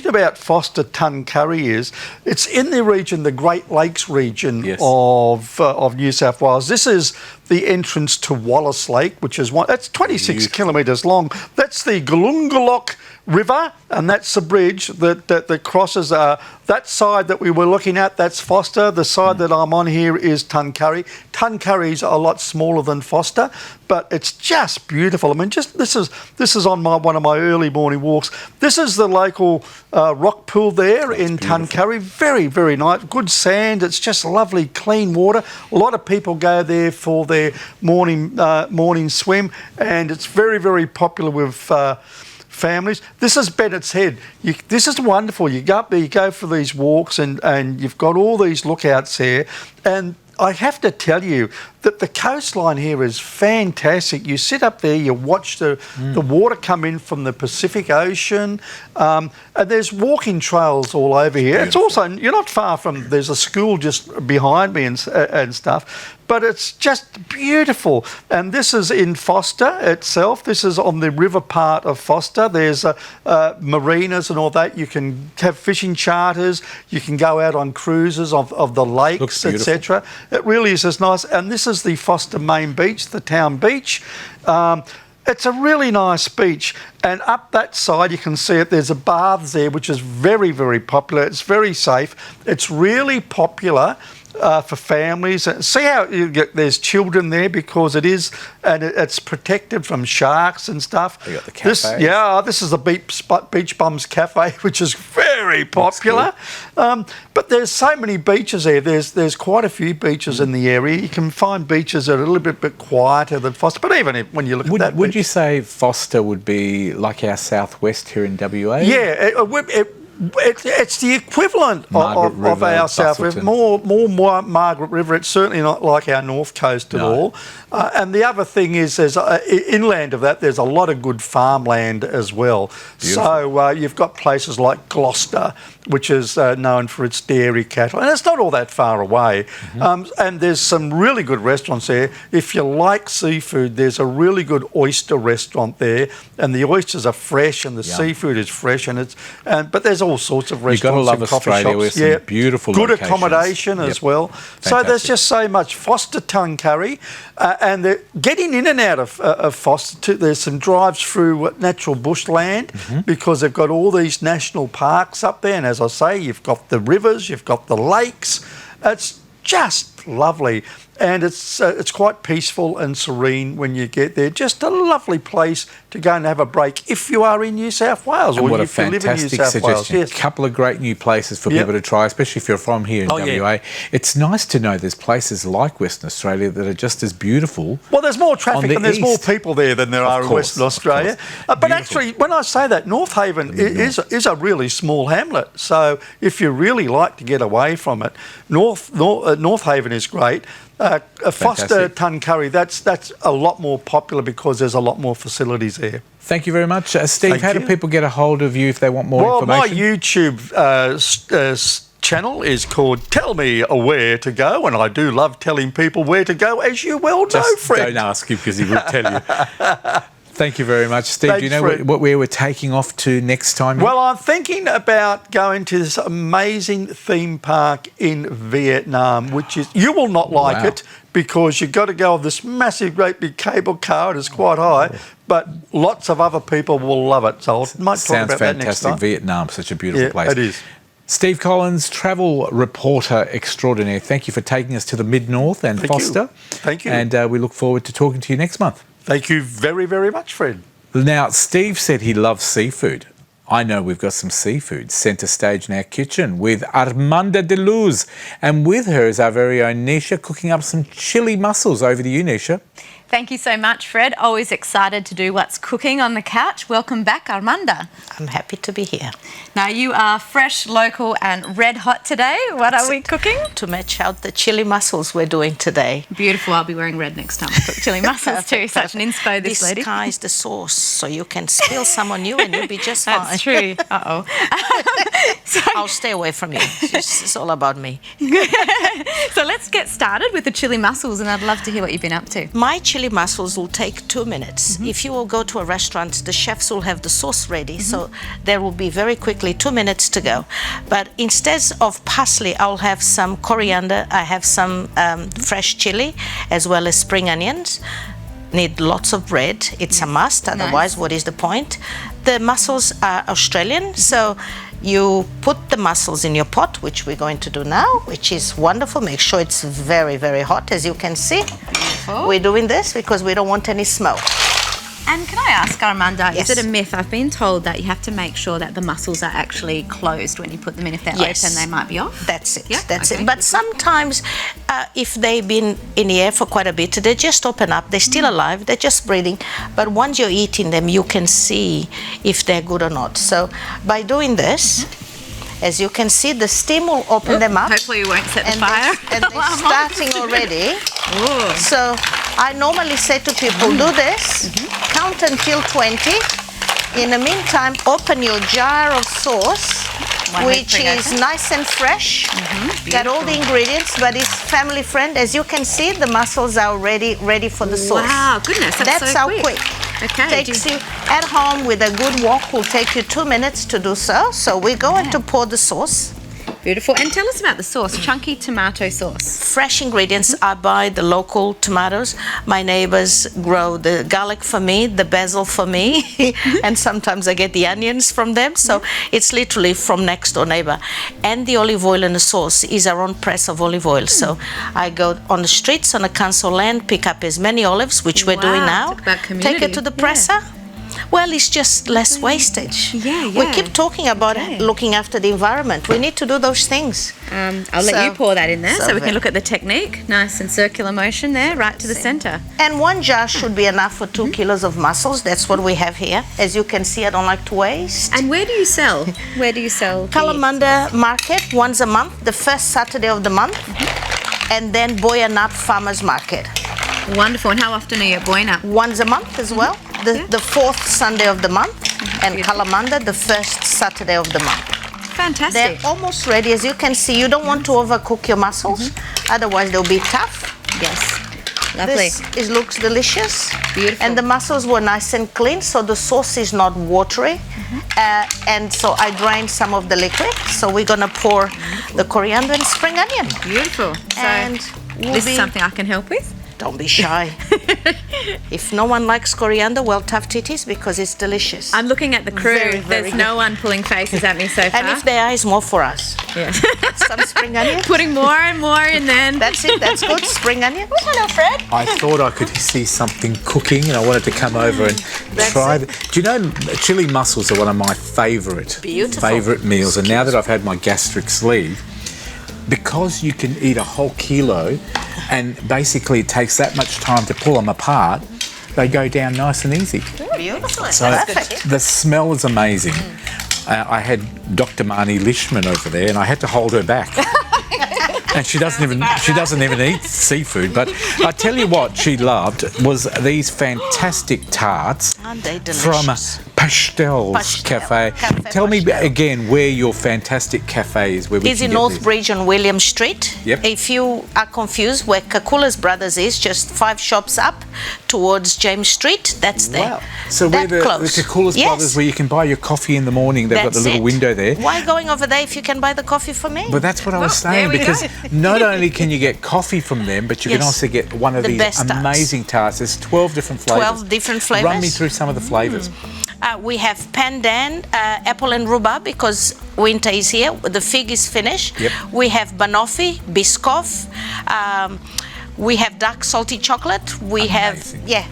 about Foster Tuncurry is it's in the region, the Great Lakes region of New South Wales. This is the entrance to Wallace Lake, which is it's 26 kilometres long. That's the Glungalok River, and that's the bridge that crosses that side that we were looking at. That's Foster. The side that I'm on here is Tuncurry. Tuncurry's a lot smaller than Foster, but it's just beautiful. I mean, this is on one of my early morning walks. This is the local rock pool there in Tuncurry. Very, very nice. Good sand. It's just lovely, clean water. A lot of people go there for their morning swim, and it's very, very popular with families. This is Bennett's Head. This is wonderful. You go up there, you go for these walks, and you've got all these lookouts there. And I have to tell you that the coastline here is fantastic. You sit up there, you watch the water come in from the Pacific Ocean, and there's walking trails all over here. Beautiful. It's also, you're not far from, there's a school just behind me and stuff, but it's just beautiful. And this is in Foster itself. This is on the river part of Foster. There's marinas and all that. You can have fishing charters. You can go out on cruises of the lakes, etc. It really is just nice. And this is the Foster main beach, the town beach. It's a really nice beach, and up that side you can see it. There's a baths there, which is very, very popular. It's very safe. It's really popular for families. See how there's children there because it is, and it's protected from sharks and stuff. You got the cafe. This is the Beach Bums Cafe, which is very popular. But there's so many beaches there. There's quite a few beaches in the area. You can find beaches that are a little bit quieter than Foster. But even when you look at that, would you say Foster would be like our southwest here in WA? Yeah, it's the equivalent of our south river, more Margaret River. It's certainly not like our north coast at all. And the other thing is, there's inland of that, there's a lot of good farmland as well. Beautiful. So you've got places like Gloucester, which is known for its dairy cattle, and it's not all that far away. And there's some really good restaurants there. If you like seafood, there's a really good oyster restaurant there, and the oysters are fresh and the seafood is fresh, but there's all sorts of restaurants and coffee shops. With some beautiful good locations. Accommodation as well. Fantastic. So there's just so much. Foster Tuncurry, and getting in and out of Foster too. There's some drives through natural bushland because they've got all these national parks up there, and as I say, you've got the rivers, you've got the lakes. It's just lovely. and it's quite peaceful and serene when you get there. Just a lovely place to go and have a break if you are in New South Wales And or what a if you live in New fantastic South Wales. suggestion. Yes. A couple of great new places for Yep. people to try, especially if you're from here in Oh, yeah. WA. It's nice to know there's places like Western Australia that are just as beautiful. Well, there's more traffic the and there's more east. people there than there are in course, Western of Australia. course. But Beautiful. actually, when I say that, North Haven is a really small hamlet. So if you really like to get away from it, North Haven is great. Foster Tuncurry, that's a lot more popular because there's a lot more facilities there. Thank you very much. Steve, Thank how do you. people get a hold of you if they want more Well, my information? YouTube channel is called Tell Me Where to Go, and I do love telling people where to go, as you well know, Just Fred. don't ask him because he will tell you. Thank you very much. Steve, do you Thanks, know Fred. where we're taking off to next time? Well, I'm thinking about going to this amazing theme park in Vietnam, which is, you will not like Wow. it because you've got to go on this massive, great big cable car. It is quite high, but lots of other people will love it. So I might talk Sounds about that next fantastic. time. Vietnam, such a beautiful Yeah, place. it is. Steve Collins, travel reporter extraordinaire. Thank you for taking us to the Mid-North and Thank you. Foster. Thank you. And we look forward to talking to you next month. Thank you very, very much, Fred. Now, Steve said he loves seafood. I know we've got some seafood centre stage in our kitchen with Armanda de Luz. And with her is our very own Nisha cooking up some chili mussels. Over to you, Nisha. Thank you so much, Fred. Always excited to do what's cooking on the couch. Welcome back, Armanda. I'm happy to be here. Now, you are fresh, local and red hot today. What are we cooking? To match out the chili mussels we're doing today. Beautiful. I'll be wearing red next time I cook chili mussels too. Such an inspo, this lady. Disguise the sauce so you can spill some on you and you'll be just fine. That's true. Uh-oh. I'll stay away from you. It's all about me. So let's get started with the chili mussels, and I'd love to hear what you've been up to. My chili mussels will take 2 minutes. If you will go to a restaurant, the chefs will have the sauce ready, so there will be very quickly 2 minutes to go. But instead of parsley, I'll have some coriander, I have some fresh chili, as well as spring onions. Need lots of bread. It's a must, otherwise what is the point? The mussels are Australian, so you put the mussels in your pot, which we're going to do now, which is wonderful. Make sure it's very, very hot, as you can see. Beautiful. We're doing this because we don't want any smoke. And can I ask, Armanda, Yes. is it a myth? I've been told that you have to make sure that the mussels are actually closed when you put them in. If they're Yes. open, they might be off. That's it. Yeah, That's okay. it. But sometimes, if they've been in the air for quite a bit, they just open up. They're still alive. They're just breathing. But once you're eating them, you can see if they're good or not. So by doing this, as you can see, the steam will open them up. Hopefully you won't set the and fire. they're starting already. So I normally say to people, do this, count until 20. In the meantime, open your jar of sauce, One which minute, is open. nice and fresh. Got all the ingredients, but it's family friend. As you can see, the mussels are already ready for the sauce. Wow, goodness, that's so how quick. Okay. Takes you at home with a good wok will take you 2 minutes to do so. So we're going to pour the sauce. Beautiful. And tell us about the sauce, chunky tomato sauce. Fresh ingredients. I buy the local tomatoes. My neighbors grow the garlic for me, the basil for me, and sometimes I get the onions from them. So it's literally from next door neighbor. And the olive oil in the sauce is our own press of olive oil. So I go on the streets on the council land, pick up as many olives, which we're doing Wow, now, talk about take community. it to the Yeah. presser. Well, it's just less wastage. Yeah, We yeah. keep talking about Okay. looking after the environment. We need to do those things. I'll let So- you pour that in there so we very- can look at the technique. Nice and circular motion there, right to the centre. And 1 jar should be enough for 2 kilos of mussels. That's what we have here. As you can see, I don't like to waste. And where do you sell? Where do you sell? the- Kalamunda Market once a month, the first Saturday of the month. And then Boyanup Farmers Market Wonderful. And how often are you at Boyanup? once a month as well. The fourth Sunday of the month. And Kalamunda the first Saturday of the month. Fantastic. They're almost ready. As you can see, you don't want to overcook your mussels. Otherwise, they'll be tough. Yes. Lovely. This looks delicious. Beautiful. And the mussels were nice and clean, so the sauce is not watery. And so I drained some of the liquid. So we're gonna pour the coriander and spring onion. Beautiful. So And we'll this be, is something I can help with. don't be shy. If no one likes coriander, well, tough titties because it's delicious. I'm looking at the crew. Very, very There's good. no one pulling faces at me so far. And if there is more for us. Yeah. Some spring onion. Putting more and more in then. That's it. That's good. Spring onion. Hello, Fred. I thought I could see something cooking and I wanted to come over and try it. Do you know chili mussels are one of my favourite meals, and now that I've had my gastric sleeve, because you can eat a whole kilo and basically it takes that much time to pull them apart, they go down nice and easy. Beautiful. So the smell is amazing. I had Dr. Marnie Lishman over there and I had to hold her back. And she doesn't even eat seafood. But I tell you what she loved was these fantastic tarts Aren't they from delicious? Pastels Cafe. Tell me again where your fantastic cafe is. Where we It's can in get North these. Bridge on William Street. Yep. If you are confused where Kakula's Brothers is, just 5 shops up towards James Street, that's there. Wow. So where That the close. Kakula's Yes. Brothers, where you can buy your coffee in the morning, they've got the That's little it. window there. Why going over there if you can buy the coffee for me? But that's what I was saying, there we because not only can you get coffee from them, but you can Yes. also get one of The these best tarts. amazing tarts. There's 12 different flavours. 12 different Run me flavours. through some of the flavours. We have pandan, apple and rhubarb because winter is here. The fig is finished. Yep. We have banoffee, biscoff. We have dark salty chocolate. We have, Amazing.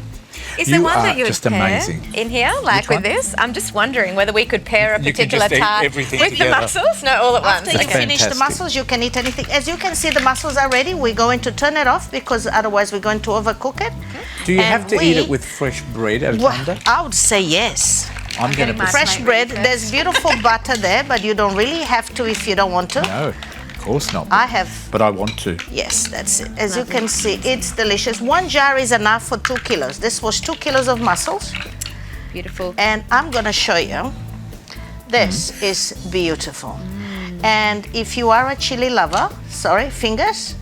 Is You there one are that you would just pair amazing. in here, like Which with one? this? I'm just wondering whether we could pair a You could particular just eat tart everything with together. the mussels? No, all at once. After you That's finish the fantastic. mussels, you can eat anything. As you can see, the mussels are ready. We're going to turn it off because otherwise we're going to overcook it. Do you And have to eat it with fresh bread at a Well, time? I would say yes. I'm going getting to my- Fresh Might bread. ready first. There's beautiful butter there, but you don't really have to if you don't want to. No, of course not. I have. But I want to. Yes, that's it. As you can see, it's delicious. 1 jar is enough for 2 kilos. This was 2 kilos of mussels. Beautiful. And I'm going to show you. This is beautiful. And if you are a chili lover, fingers,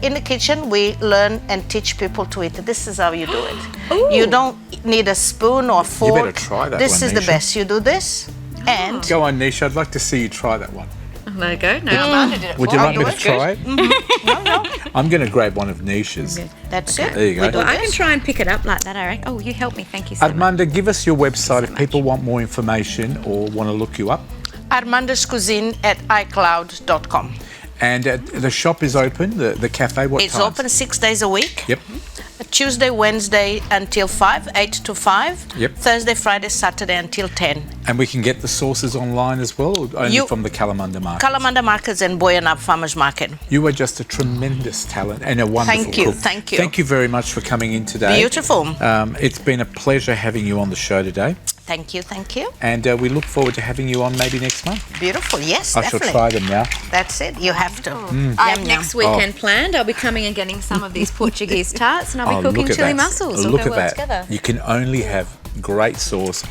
in the kitchen we learn and teach people to eat it. This is how you do it. You don't need a spoon or fork. better try that This one, is the Nisha. best. You do this and Go on, Nisha. I'd like to see you try that one. There you go. No, Amanda did it Would for you me. like me to it? try it? I'm going to grab one of Nisha's. that's it. There you go. We do Well, I can this. try and pick it up like that, I reckon. Oh, you helped me. Thank you so much. Armanda, give us your website if people want more information or want to look you up. Armando's Cuisine at iCloud.com. And the shop is open, the cafe, what It's times? open 6 days a week. Yep. Tuesday, Wednesday until 5, 8 to 5. Yep. Thursday, Friday, Saturday until 10. And we can get the sauces online as well, or only from the Kalamunda market? Kalamanda Markets and Boyanab Farmers Market. You are just a tremendous talent and a wonderful Thank you, cook. thank you. Thank you very much for coming in today. Beautiful. It's been a pleasure having you on the show today. Thank you, thank you. And we look forward to having you on maybe next month. Beautiful, yes, I shall definitely. try them now. That's it, you have to. I have Yum, next yum. weekend planned. I'll be coming and getting some of these Portuguese tarts, and I'll be Oh, cooking look at chili that. mussels. It'll Look go at well that. together. You can only have great sauce.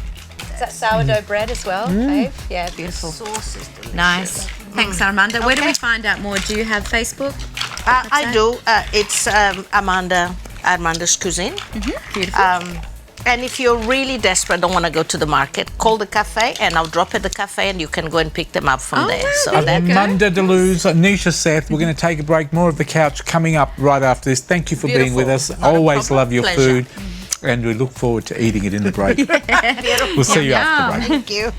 Is that sourdough bread as well, babe? Yeah, beautiful. Sauce is delicious. Nice. Thanks, Armando. Where do we Okay. find out more? Do you have Facebook? I do. It's Armando's Cuisine. Beautiful. And if you're really desperate, don't want to go to the market, call the cafe and I'll drop at the cafe and you can go and pick them up from Oh, there. wow, So there that you go. Armanda Deleuze, Nisha Seth, we're going to take a break. More of The Couch coming up right after this. Thank you for being with us. Beautiful. Not a Always problem. love your Pleasure. food. And we look forward to eating it in the break. We'll see you after the break. Thank you.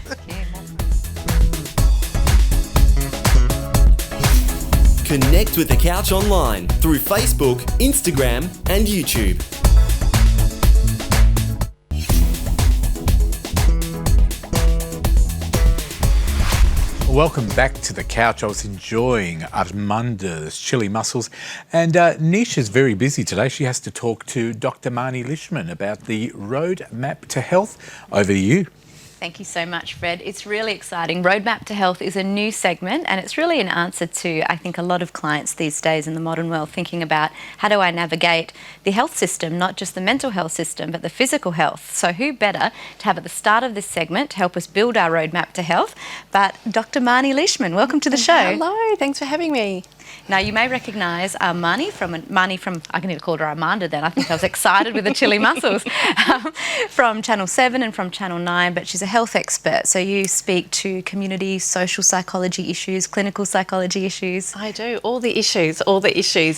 Connect with The Couch online through Facebook, Instagram, and YouTube. Welcome back to The Couch. I was enjoying Armanda's chili mussels. And Nisha's very busy today. She has to talk to Dr. Marnie Lishman about the Roadmap to Health. Over to you. Thank you so much, Fred. It's really exciting. Roadmap to Health is a new segment, and it's really an answer to, I think, a lot of clients these days in the modern world thinking about how do I navigate the health system, not just the mental health system, but the physical health. So who better to have at the start of this segment to help us build our Roadmap to Health but Dr. Marnie Lishman. Welcome to the show. Hello, thanks for having me. Now, you may recognise Marnie from, I can need to call her Armanda then, I think I was excited with the chilly muscles, from Channel 7 and from Channel 9, but she's a health expert. So you speak to community, social psychology issues, clinical psychology issues. I do, all the issues,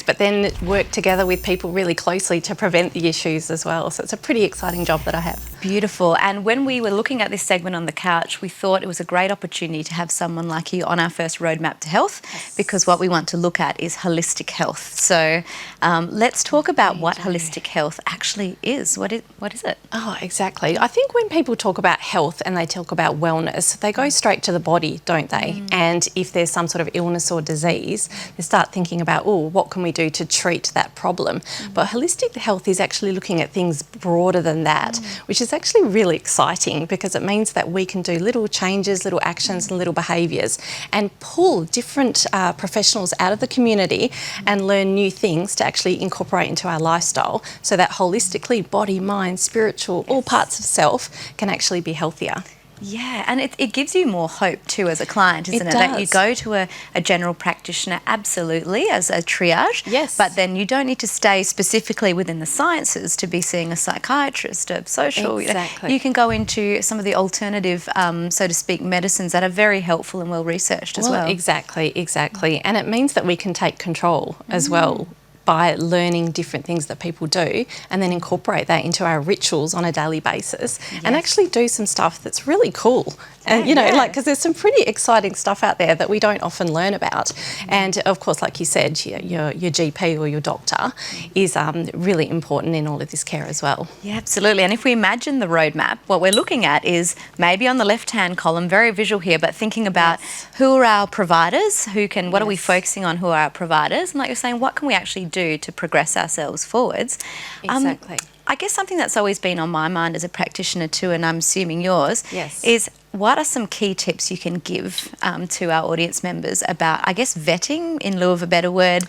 but then work together with people really closely to prevent the issues as well. So it's a pretty exciting job that I have. Beautiful. And when we were looking at this segment on the couch, we thought it was a great opportunity to have someone like you on our first roadmap to health, because what we want to look at is holistic health. So let's talk about what holistic health actually is. What is it? Oh, exactly. I think when people talk about health and they talk about wellness, they go straight to the body, don't they? And if there's some sort of illness or disease, they start thinking about, oh, what can we do to treat that problem? But holistic health is actually looking at things broader than that, which is actually really exciting, because it means that we can do little changes, little actions and little behaviours, and pull different professionals out of the community and learn new things to actually incorporate into our lifestyle, so that holistically body, mind, spiritual, all parts of self can actually be healthier. Yeah, and it gives you more hope too as a client, isn't it? That you go to a general practitioner, absolutely, as a triage. Yes. But then you don't need to stay specifically within the sciences to be seeing a psychiatrist, a social. Exactly. You can go into some of the alternative, so to speak, medicines that are very helpful and well researched as well. Exactly. And it means that we can take control as well, by learning different things that people do, and then incorporate that into our rituals on a daily basis, and actually do some stuff that's really cool. And because there's some pretty exciting stuff out there that we don't often learn about. And of course, like you said, your GP or your doctor is really important in all of this care as well. Yeah, absolutely. And if we imagine the roadmap, what we're looking at is maybe on the left-hand column, very visual here, but thinking about who are our providers, what are we focusing on, who are our providers, and like you're saying, what can we actually do to progress ourselves forwards? Exactly. I guess something that's always been on my mind as a practitioner too, and I'm assuming yours, Yes. is what are some key tips you can give to our audience members about, I guess, vetting, in lieu of a better word,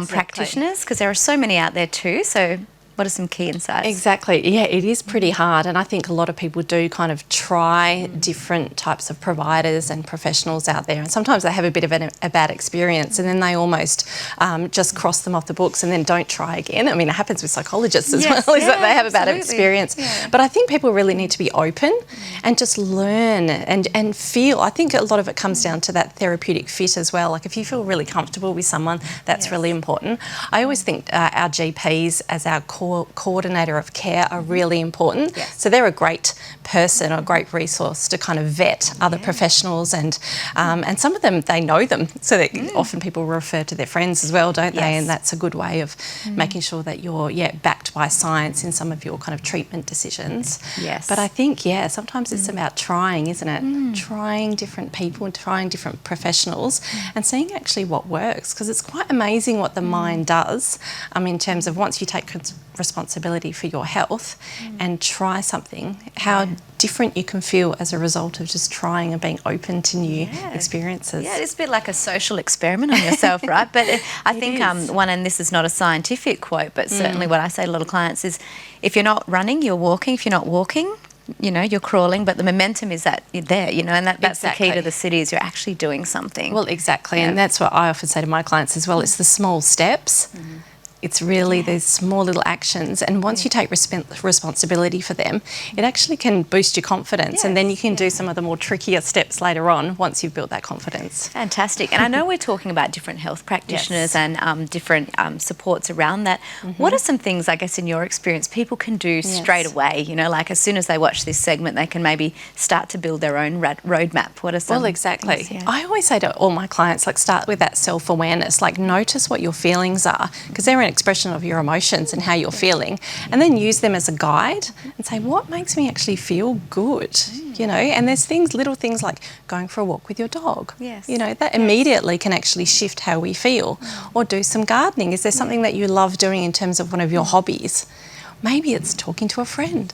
practitioners, because there are so many out there too. So what are some key insights? Exactly. Yeah, it is pretty hard, and I think a lot of people do kind of try different types of providers and professionals out there, and sometimes they have a bit of a bad experience, and then they almost just cross them off the books and then don't try again. I mean, it happens with psychologists as well, is that they have a bad experience. Yeah. But I think people really need to be open and just learn and feel. I think a lot of it comes down to that therapeutic fit as well. Like if you feel really comfortable with someone, that's really important. I always think our GPs as our coordinator of care are really important. Yes. So they're a great person or a great resource to kind of vet other professionals, and some of them, they know them, so that often people refer to their friends as well, don't they? And that's a good way of making sure that you're backed by science in some of your kind of treatment decisions. Yes. But I think sometimes it's about trying, isn't it? Trying different people and trying different professionals and seeing actually what works, because it's quite amazing what the mind does in terms of once you take responsibility for your health and try something, how different you can feel as a result of just trying and being open to new experiences. Yeah, it's a bit like a social experiment on yourself, right? But I think one, and this is not a scientific quote, but certainly what I say to a lot of clients is, if you're not running, you're walking. If you're not walking, you're crawling, but the momentum is that you're there, and that's the key to the city, is you're actually doing something. Well, exactly, and that's what I often say to my clients as well. It's the small steps. It's really these small little actions, and once you take responsibility for them, it actually can boost your confidence, and then you can do some of the more trickier steps later on once you've built that confidence. Fantastic. And I know we're talking about different health practitioners and different supports around that. What are some things, I guess, in your experience, people can do straight away? Like as soon as they watch this segment, they can maybe start to build their own roadmap. What are some exactly. things, I always say to all my clients, start with that self-awareness, notice what your feelings are, because they're an expression of your emotions and how you're feeling, and then use them as a guide and say, what makes me actually feel good? And there's little things like going for a walk with your dog. That immediately can actually shift how we feel. Or do some gardening. Is there something that you love doing in terms of one of your hobbies? Maybe it's talking to a friend.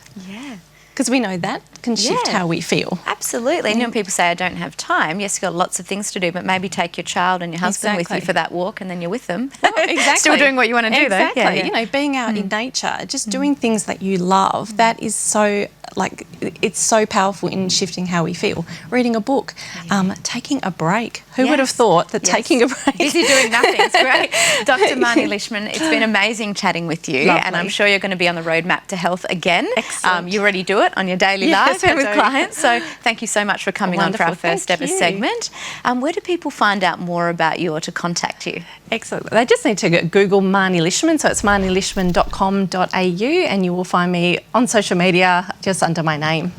Because we know that can shift how we feel. Absolutely. And people say, I don't have time. Yes, you've got lots of things to do, but maybe take your child and your husband with you for that walk, and then you're with them. Exactly. Still doing what you want to do, though. Exactly. Being out in nature, just doing things that you love, that is so like it's so powerful in shifting how we feel. Reading a book, taking a break. Who would have thought that taking a break? Busy doing nothing. It's great. Dr. Marnie Lishman, it's been amazing chatting with you. Lovely. And I'm sure you're going to be on the roadmap to health again. Excellent. You already do it on your daily Yes, life and I with do. clients. So thank you so much for coming on for our Wonderful. first Thank ever you. segment. Where do people find out more about you or to contact you? Excellent. They just need to Google Marnie Lishman, so it's marnielishman.com.au, and you will find me on social media just under my name.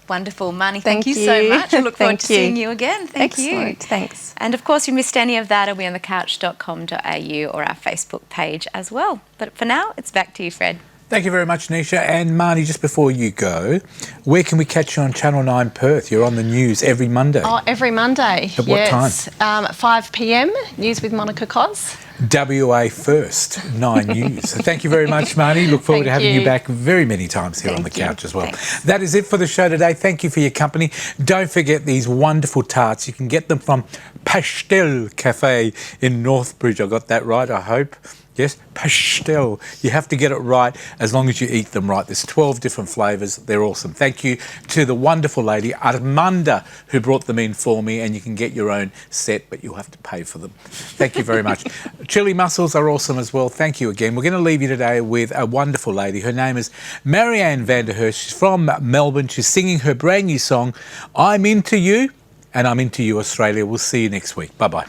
Wonderful. Marnie, Thank thank you so you. much. I look forward Thank to you. seeing you again. Thank you. Excellent. Thanks. And of course, if you missed any of that, it'll be on thecouch.com.au or our Facebook page as well. But for now, it's back to you, Fred. Thank you very much, Nisha. And Marnie, just before you go, where can we catch you on Channel 9 Perth? You're on the news every Monday. Oh, every Monday. At what time? 5 p.m. News with Monica Cos. WA First, 9 News. So thank you very much, Marnie. Look forward to Thank having you you. back very many times here on the Thank you. couch as well. Thanks. That is it for the show today. Thank you for your company. Don't forget these wonderful tarts. You can get them from Pastel Cafe in Northbridge. I got that right, I hope. Yes, pastel. You have to get it right as long as you eat them right. There's 12 different flavours. They're awesome. Thank you to the wonderful lady, Armanda, who brought them in for me, and you can get your own set, but you'll have to pay for them. Thank you very much. Chili mussels are awesome as well. Thank you again. We're going to leave you today with a wonderful lady. Her name is Marianne Vanderhurst. She's from Melbourne. She's singing her brand new song, I'm Into You, and I'm Into You, Australia. We'll see you next week. Bye-bye.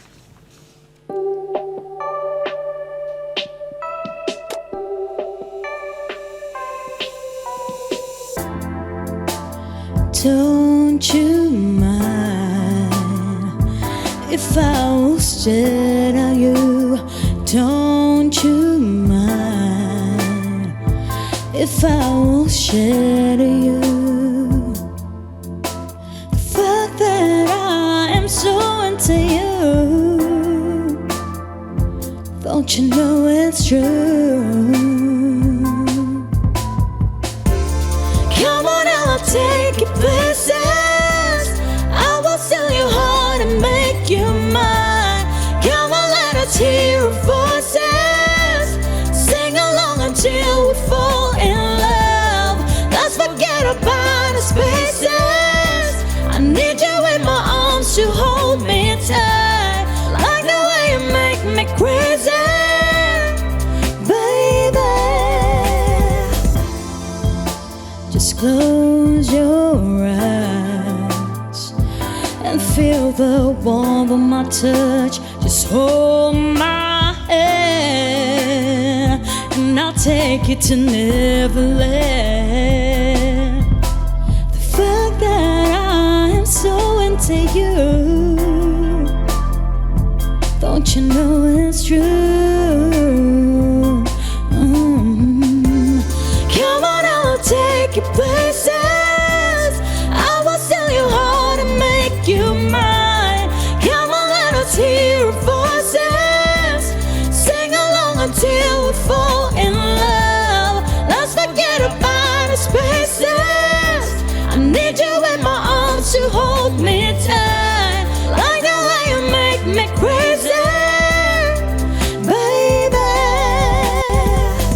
Don't you mind if I will stare at you? Don't you mind if I will share to you the fact that I am so into you? Don't you know it's true? Come on, I'll take you places. I will sell your heart and make you mine. Come on, let us hear our voices. Sing along until we fall in love. Let's forget about the spaces. I need you in my arms to hold me tight. Like the way you make me crazy, baby. Just close your eyes and feel the warmth of my touch. Just hold my hand and I'll take you to Neverland. The fact that I am so into you, don't you know it's true? Come on, I'll take you places. I will sell your heart and make you mine. Come on, let us hear our voices. Sing along until we fall in love. Let's forget about the spaces. I need you in my arms to hold me tight. Like the way you make me crazy, baby.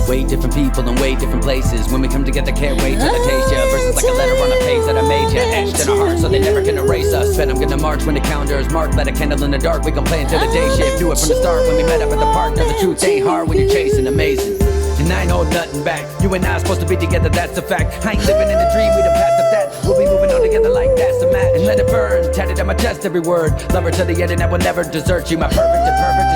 Way different people in way different places. When we come together, can't wait till I taste ya. Verses like a letter on a page that I made ya. Etched in our hearts so they never can erase us. But I'm gonna march when the calendar is marked. Light a candle in the dark, we gon' play until the day shift. Knew it from the start when we met up at the park. Now the truth ain't hard when you're chasing amazing. And I ain't hold nothing back. You and I are supposed to be together, that's a fact. I ain't living in a dream, we done passed up that. We'll be moving on together like that's a match. And let it burn, tatted on my chest every word. Love her to the end and I will never desert you. My perfect is perfect to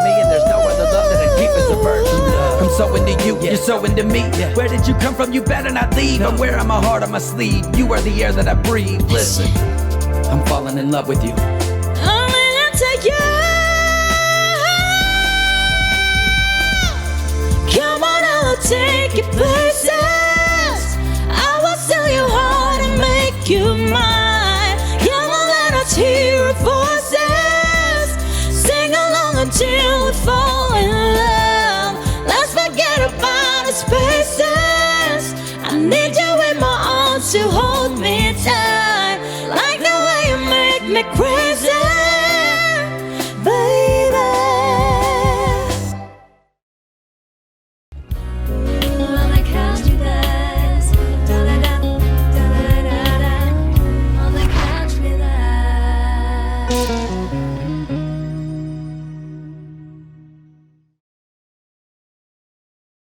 me. And there's no other love that'll keep us a virgin. I'm so into you, you're so into me. Where did you come from? You better not leave. I'm wearing my heart on my sleeve. You are the air that I breathe. Listen, I'm falling in love with you. I'm into you. Come on, I'll take you places. I will sell your heart and make you mine. Come on, let us hear our voices. Sing along until we fall in love. Let's forget about the spaces. I need you in my arms to hold me tight. Like the way you make me crazy.